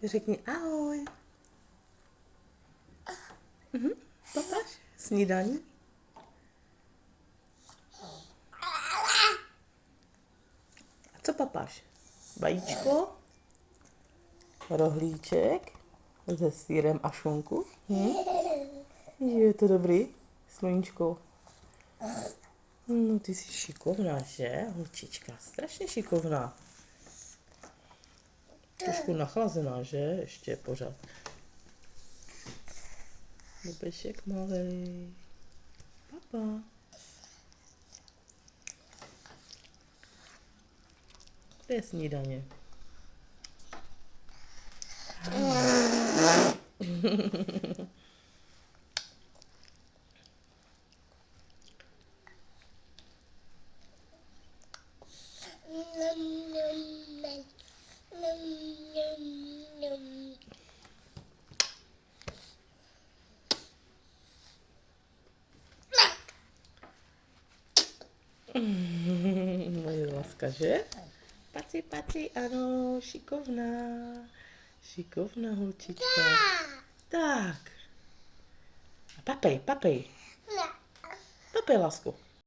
Řekni ahoj. Papáš? Snídaní? A co papáš? Vajíčko? Rohlíček? Se sýrem a šunku? Je to dobrý? Sluníčko. No ty jsi šikovná, že? Holčička, strašně šikovná. Trošku nachlazená, že? Ještě pořád. Bobešek malej. Papa. To je snídaně. Moje láska, že? Paci, paci, ano, šikovná. Šikovná holčička. Tak. A papej, papej. Papej, lásku.